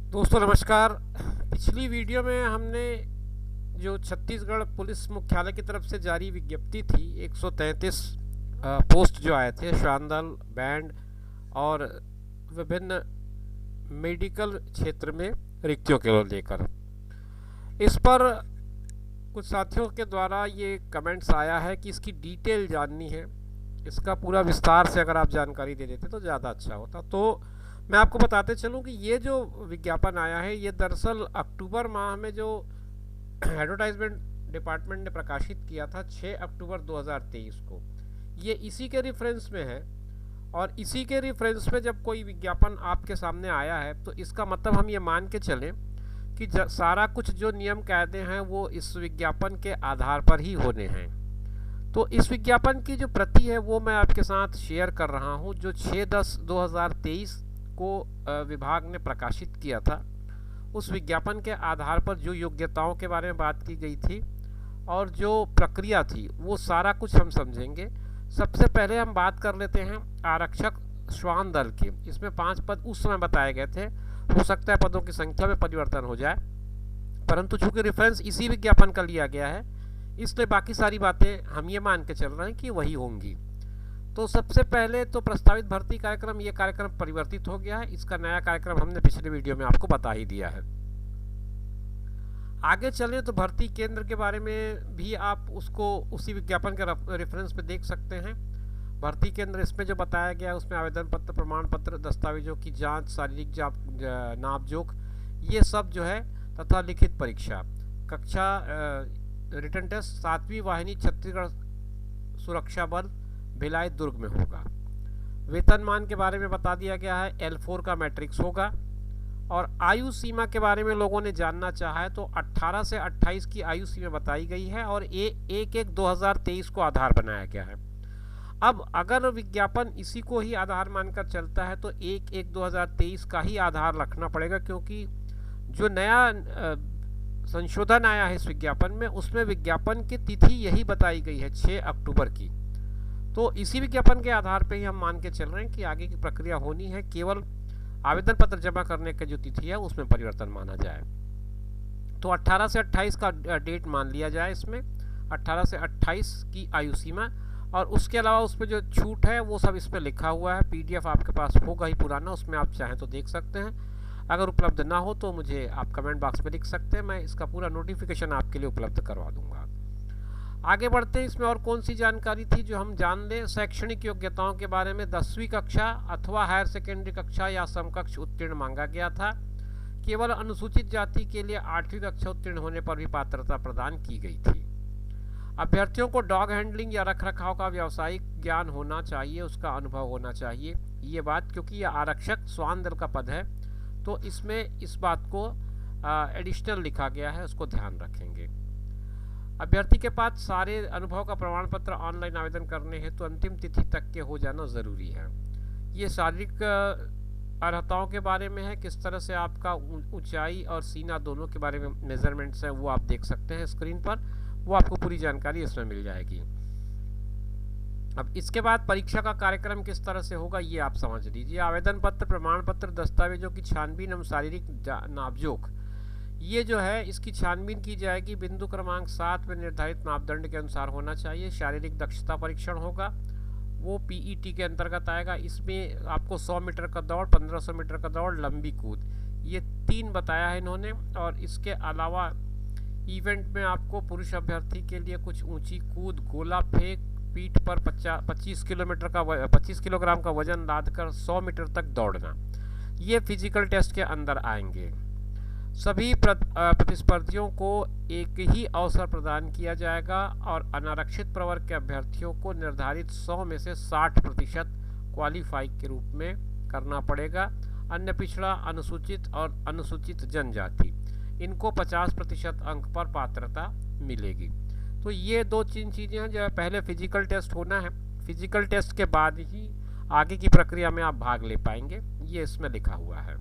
दोस्तों नमस्कार। पिछली वीडियो में हमने जो छत्तीसगढ़ पुलिस मुख्यालय की तरफ से जारी विज्ञप्ति थी 133 पोस्ट जो आए थे श्वान दल बैंड और विभिन्न मेडिकल क्षेत्र में रिक्तियों को लेकर, इस पर कुछ साथियों के द्वारा ये कमेंट्स आया है कि इसकी डिटेल जाननी है, इसका पूरा विस्तार से अगर आप जानकारी दे देते तो ज़्यादा अच्छा होता। तो मैं आपको बताते चलूँ कि ये जो विज्ञापन आया है ये दरअसल अक्टूबर माह में जो एडवर्टाइजमेंट डिपार्टमेंट ने प्रकाशित किया था 6 अक्टूबर 2023 को, ये इसी के रेफरेंस में है। और इसी के रेफरेंस में जब कोई विज्ञापन आपके सामने आया है तो इसका मतलब हम ये मान के चलें कि सारा कुछ जो नियम कायदे हैं वो इस विज्ञापन के आधार पर ही होने हैं। तो इस विज्ञापन की जो प्रति है वो मैं आपके साथ शेयर कर रहा हूँ, जो 6/10/2023 को विभाग ने प्रकाशित किया था। उस विज्ञापन के आधार पर जो योग्यताओं के बारे में बात की गई थी और जो प्रक्रिया थी वो सारा कुछ हम समझेंगे। सबसे पहले हम बात कर लेते हैं आरक्षक श्वान दल की। इसमें 5 पद उस समय बताए गए थे, हो सकता है पदों की संख्या में परिवर्तन हो जाए, परंतु चूंकि रेफरेंस इसी विज्ञापन का लिया गया है इसलिए बाकी सारी बातें हम ये मान के चल रहे हैं कि वही होंगी। तो सबसे पहले तो प्रस्तावित भर्ती कार्यक्रम, ये कार्यक्रम परिवर्तित हो गया है। इसका नया कार्यक्रम हमने पिछले वीडियो में आपको बता ही दिया है। आगे चलें तो भर्ती केंद्र के बारे में भी आप उसको उसी विज्ञापन के रेफरेंस पे देख सकते हैं। भर्ती केंद्र इसमें जो बताया गया है उसमें आवेदन पत्र, प्रमाण पत्र, दस्तावेजों की जांच, शारीरिक नापजोख, ये सब जो है, तथा लिखित परीक्षा, कक्षा रिटर्न टेस्ट 7वीं वाहिनी छत्तीसगढ़ सुरक्षा बल भिलाई दुर्ग में होगा। वेतनमान के बारे में बता दिया गया है, L4 का मैट्रिक्स होगा। और आयु सीमा के बारे में लोगों ने जानना चाहा है तो 18 से 28 की आयु सीमा बताई गई है और 1/1/2023 को आधार बनाया गया है। अब अगर विज्ञापन इसी को ही आधार मानकर चलता है तो 1/1/2023 का ही आधार रखना पड़ेगा, क्योंकि जो नया संशोधन आया है इस विज्ञापन में उसमें विज्ञापन की तिथि यही बताई गई है 6 अक्टूबर की। तो इसी विज्ञापन के आधार पर ही हम मान के चल रहे हैं कि आगे की प्रक्रिया होनी है, केवल आवेदन पत्र जमा करने की जो तिथि है उसमें परिवर्तन माना जाए। तो 18 से 28 का डेट मान लिया जाए, इसमें 18 से 28 की आयु सीमा। और उसके अलावा उसमें जो छूट है वो सब इसमें लिखा हुआ है। PDF आपके पास होगा ही पुराना, उसमें आप चाहें तो देख सकते हैं। अगर उपलब्ध ना हो तो मुझे आप कमेंट बॉक्स में लिख सकते हैं, मैं इसका पूरा नोटिफिकेशन आपके लिए उपलब्ध करवा दूंगा। आगे बढ़ते हैं, इसमें और कौन सी जानकारी थी जो हम जान लें। शैक्षणिक योग्यताओं के बारे में 10वीं कक्षा अथवा हायर सेकेंडरी कक्षा या समकक्ष उत्तीर्ण मांगा गया था। केवल अनुसूचित जाति के लिए 8वीं कक्षा उत्तीर्ण होने पर भी पात्रता प्रदान की गई थी। अभ्यर्थियों को डॉग हैंडलिंग या रखरखाव का व्यावसायिक ज्ञान होना चाहिए, उसका अनुभव होना चाहिए। ये बात, क्योंकि यह आरक्षक श्वान दल का पद है तो इसमें इस बात को एडिशनल लिखा गया है, उसको ध्यान रखेंगे। अभ्यर्थी के पास सारे अनुभव का प्रमाण पत्र ऑनलाइन आवेदन करने हैं तो अंतिम तिथि तक के हो जाना ज़रूरी है। ये शारीरिक अर्हताओं के बारे में है, किस तरह से आपका ऊंचाई और सीना दोनों के बारे में मेजरमेंट्स हैं वो आप देख सकते हैं स्क्रीन पर, वो आपको पूरी जानकारी इसमें मिल जाएगी। अब इसके बाद परीक्षा का कार्यक्रम किस तरह से होगा ये आप समझ लीजिए। आवेदन पत्र, प्रमाण पत्र, दस्तावेजों की छानबीन एवं शारीरिक नापजोख, ये जो है इसकी छानबीन की जाएगी। बिंदु क्रमांक 7 में निर्धारित मापदंड के अनुसार होना चाहिए। शारीरिक दक्षता परीक्षण होगा, वो PET के अंतर्गत आएगा। इसमें आपको 100 मीटर का दौड़, 1500 मीटर का दौड़, लंबी कूद, ये 3 बताया है इन्होंने। और इसके अलावा इवेंट में आपको पुरुष अभ्यर्थी के लिए कुछ ऊंची कूद, गोला फेंक, पीठ पर 25 किलोग्राम का वजन लादकर 100 मीटर तक दौड़ना, ये फिजिकल टेस्ट के अंदर आएंगे। सभी प्रतिस्पर्धियों को एक ही अवसर प्रदान किया जाएगा और अनारक्षित प्रवर्ग के अभ्यर्थियों को निर्धारित 100 में से 60% क्वालिफाई के रूप में करना पड़ेगा। अन्य पिछड़ा, अनुसूचित और अनुसूचित जनजाति, इनको 50% अंक पर पात्रता मिलेगी। तो ये 2-3 चीज़ें हैं। जो पहले फिजिकल टेस्ट होना है, फिजिकल टेस्ट के बाद ही आगे की प्रक्रिया में आप भाग ले पाएंगे, ये इसमें लिखा हुआ है।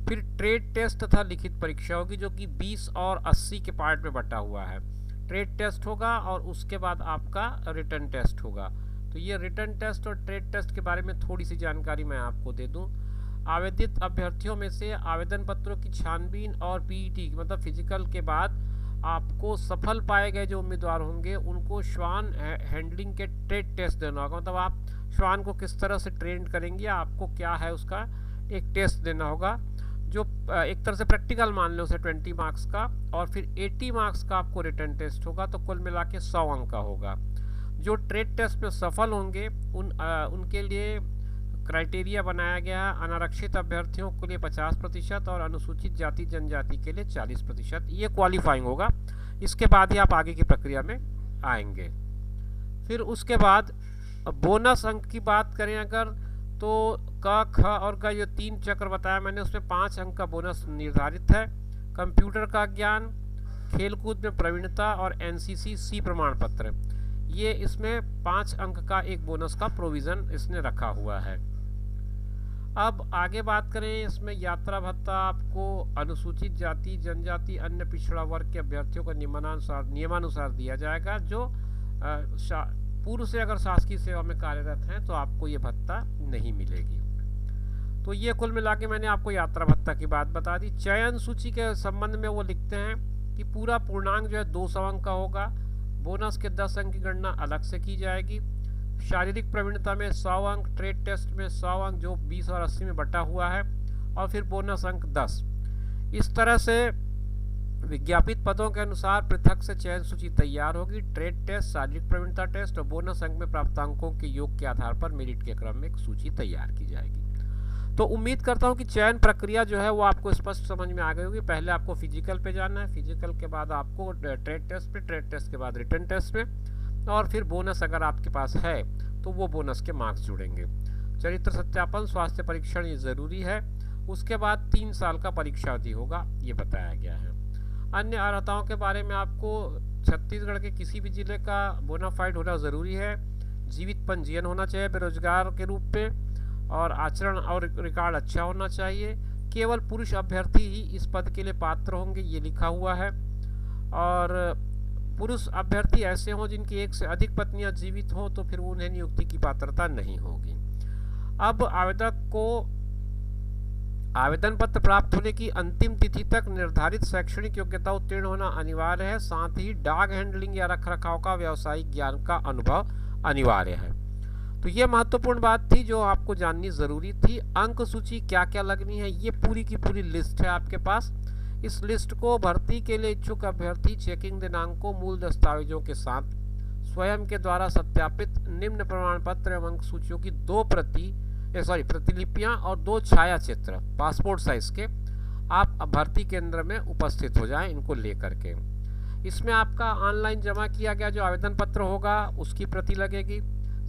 फिर ट्रेड टेस्ट तथा लिखित परीक्षा होगी जो कि 20 और 80 के पार्ट में बटा हुआ है। ट्रेड टेस्ट होगा और उसके बाद आपका रिटर्न टेस्ट होगा। तो ये रिटर्न टेस्ट और ट्रेड टेस्ट के बारे में थोड़ी सी जानकारी मैं आपको दे दूं। आवेदित अभ्यर्थियों में से आवेदन पत्रों की छानबीन और पीईटी मतलब फिजिकल के बाद आपको सफल पाए गए जो उम्मीदवार होंगे उनको श्वान हैंडलिंग के ट्रेड टेस्ट देना होगा। मतलब आप श्वान को किस तरह से ट्रेन करेंगे, आपको क्या है उसका एक टेस्ट देना होगा, जो एक तरह से प्रैक्टिकल मान लो उसे 20 मार्क्स का, और फिर 80 मार्क्स का आपको रिटर्न टेस्ट होगा, तो कुल मिला के 100 अंक का होगा। जो ट्रेड टेस्ट में सफल होंगे उनके लिए क्राइटेरिया बनाया गया है, अनारक्षित अभ्यर्थियों के लिए 50% और अनुसूचित जाति जनजाति के लिए 40%। ये क्वालिफाइंग होगा, इसके बाद ही आप आगे की प्रक्रिया में आएंगे। फिर उसके बाद बोनस अंक की बात करें अगर, तो क ख और ग ये 3 चक्र बताया मैंने, उसमें 5 अंक का बोनस निर्धारित है। कंप्यूटर का ज्ञान, खेलकूद में प्रवीणता और एनसीसी सी प्रमाण पत्र, ये इसमें 5 अंक का एक बोनस का प्रोविज़न इसने रखा हुआ है। अब आगे बात करें, इसमें यात्रा भत्ता आपको अनुसूचित जाति जनजाति अन्य पिछड़ा वर्ग के अभ्यर्थियों को नियमानुसार दिया जाएगा। जो पूर्व से अगर शासकीय सेवा में कार्यरत हैं तो आपको ये भत्ता नहीं मिलेगी। तो ये कुल मिला के मैंने आपको यात्रा भत्ता की बात बता दी। चयन सूची के संबंध में वो लिखते हैं कि पूरा पूर्णांक जो है 200 अंक का होगा, बोनस के 10 अंक की गणना अलग से की जाएगी। शारीरिक प्रवीणता में 100 अंक, ट्रेड टेस्ट में 100 अंक जो 20 और 80 में बटा हुआ है, और फिर बोनस अंक 10। इस तरह से विज्ञापित पदों के अनुसार पृथक से चयन सूची तैयार होगी। ट्रेड टेस्ट, शारीरिक प्रवीणता टेस्ट और बोनस अंक में प्राप्त अंकों के योग के आधार पर मेरिट के क्रम में एक सूची तैयार की जाएगी। तो उम्मीद करता हूं कि चयन प्रक्रिया जो है वो आपको स्पष्ट समझ में आ गई होगी। पहले आपको फिजिकल पे जाना है, फिजिकल के बाद आपको ट्रेड टेस्ट पे, ट्रेड टेस्ट के बाद रिटन टेस्ट में, और फिर बोनस अगर आपके पास है तो वो बोनस के मार्क्स जुड़ेंगे। चरित्र सत्यापन, स्वास्थ्य परीक्षण ये ज़रूरी है। उसके बाद 3 साल का परीक्षा अवधि होगा, ये बताया गया है। अन्य अर्हताओं के बारे में आपको छत्तीसगढ़ के किसी भी जिले का बोनाफाइड होना ज़रूरी है, जीवित पंजीयन होना चाहिए बेरोजगार के रूप में, और आचरण और रिकॉर्ड अच्छा होना चाहिए। केवल पुरुष अभ्यर्थी ही इस पद के लिए पात्र होंगे, ये लिखा हुआ है। और पुरुष अभ्यर्थी ऐसे हों जिनकी 1 से अधिक पत्नियां जीवित हों तो फिर उन्हें नियुक्ति की पात्रता नहीं होगी। अब आवेदक को आवेदन पत्र प्राप्त होने की अंतिम तिथि तक निर्धारित शैक्षणिक योग्यता उत्तीर्ण होना अनिवार्य है। साथ ही डॉग हैंडलिंग या रखरखाव का व्यावसायिक ज्ञान का अनुभव अनिवार्य है। तो ये महत्वपूर्ण बात थी जो आपको जाननी ज़रूरी थी। अंक सूची क्या क्या लगनी है, ये पूरी की पूरी लिस्ट है आपके पास। इस लिस्ट को भर्ती के लिए इच्छुक अभ्यर्थी चेकिंग दिनांकों, मूल दस्तावेजों के साथ स्वयं के द्वारा सत्यापित निम्न प्रमाण पत्र एवं अंक सूचियों की 2 प्रतिलिपियां और 2 छाया चित्र पासपोर्ट साइज के आप भर्ती केंद्र में उपस्थित हो जाएं इनको लेकर के। इसमें आपका ऑनलाइन जमा किया गया जो आवेदन पत्र होगा उसकी प्रति लगेगी,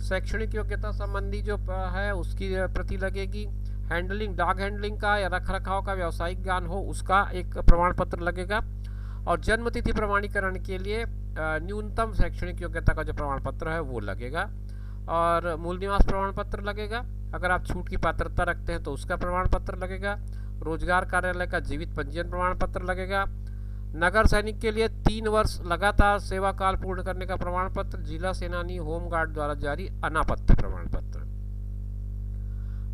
शैक्षणिक योग्यता संबंधी जो है उसकी प्रति लगेगी, हैंडलिंग डॉग हैंडलिंग का या रखरखाव का व्यावसायिक ज्ञान हो उसका एक प्रमाण पत्र लगेगा, और जन्म तिथि प्रमाणीकरण के लिए न्यूनतम शैक्षणिक योग्यता का जो प्रमाण पत्र है वो लगेगा, और मूल निवास प्रमाण पत्र लगेगा। अगर आप छूट की पात्रता रखते हैं तो उसका प्रमाण पत्र लगेगा। रोजगार कार्यालय का जीवित पंजीयन प्रमाण पत्र लगेगा। नगर सैनिक के लिए 3 वर्ष लगातार सेवा काल पूर्ण करने का प्रमाण पत्र, जिला सेनानी होमगार्ड द्वारा जारी अनापत्ति प्रमाण पत्र।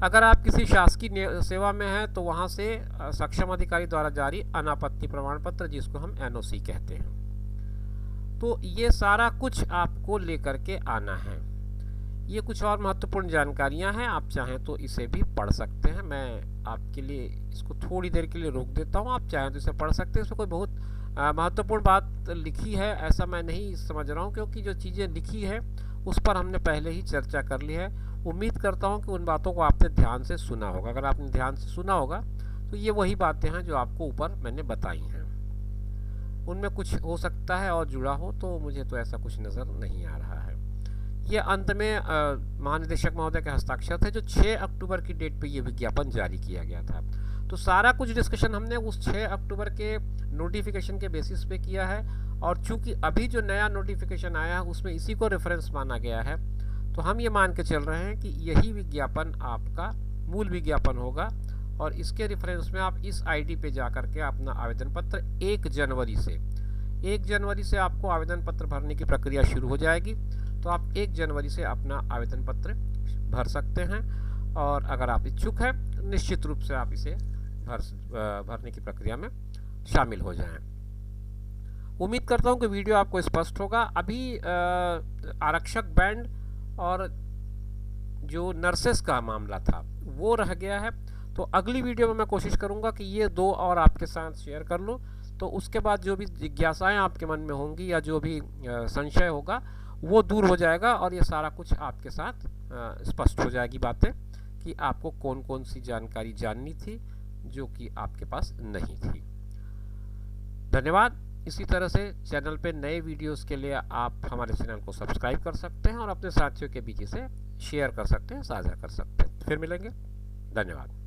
अगर आप किसी शासकीय सेवा में हैं तो वहां से सक्षम अधिकारी द्वारा जारी अनापत्ति प्रमाण पत्र जिसको हम एनओसी कहते हैं। तो ये सारा कुछ आपको लेकर के आना है। ये कुछ और महत्वपूर्ण जानकारियां हैं, आप चाहें तो इसे भी पढ़ सकते हैं। मैं आपके लिए इसको थोड़ी देर के लिए रोक देता हूं, आप चाहें तो इसे पढ़ सकते हैं। इसमें कोई बहुत महत्वपूर्ण बात लिखी है ऐसा मैं नहीं समझ रहा हूं, क्योंकि जो चीज़ें लिखी है उस पर हमने पहले ही चर्चा कर ली है। उम्मीद करता हूं कि उन बातों को आपने ध्यान से सुना होगा। अगर आपने ध्यान से सुना होगा तो ये वही बातें हैं जो आपको ऊपर मैंने बताई हैं। उनमें कुछ हो सकता है और जुड़ा हो, तो मुझे तो ऐसा कुछ नज़र नहीं आ रहा है। ये अंत में महानिदेशक महोदय के हस्ताक्षर थे जो 6 अक्टूबर की डेट पे ये विज्ञापन जारी किया गया था। तो सारा कुछ डिस्कशन हमने उस 6 अक्टूबर के नोटिफिकेशन के बेसिस पे किया है, और चूंकि अभी जो नया नोटिफिकेशन आया है उसमें इसी को रेफरेंस माना गया है, तो हम ये मान के चल रहे हैं कि यही विज्ञापन आपका मूल विज्ञापन होगा, और इसके रेफरेंस में आप इस आईडी पे जा करके अपना आवेदन पत्र 1 जनवरी से आपको आवेदन पत्र भरने की प्रक्रिया शुरू हो जाएगी। तो आप 1 जनवरी से अपना आवेदन पत्र भर सकते हैं, और अगर आप इच्छुक हैं निश्चित रूप से आप इसे भरने की प्रक्रिया में शामिल हो जाएं। उम्मीद करता हूं कि वीडियो आपको स्पष्ट होगा। अभी आरक्षक बैंड और जो नर्सेस का मामला था वो रह गया है, तो अगली वीडियो में मैं कोशिश करूंगा कि ये दो और आपके साथ शेयर कर लूँ, तो उसके बाद जो भी जिज्ञासाएं आपके मन में होंगी या जो भी संशय होगा वो दूर हो जाएगा और ये सारा कुछ आपके साथ स्पष्ट हो जाएगी बातें कि आपको कौन कौन सी जानकारी जाननी थी जो कि आपके पास नहीं थी। धन्यवाद। इसी तरह से चैनल पे नए वीडियोस के लिए आप हमारे चैनल को सब्सक्राइब कर सकते हैं और अपने साथियों के बीच इसे शेयर कर सकते हैं, साझा कर सकते हैं। फिर मिलेंगे। धन्यवाद।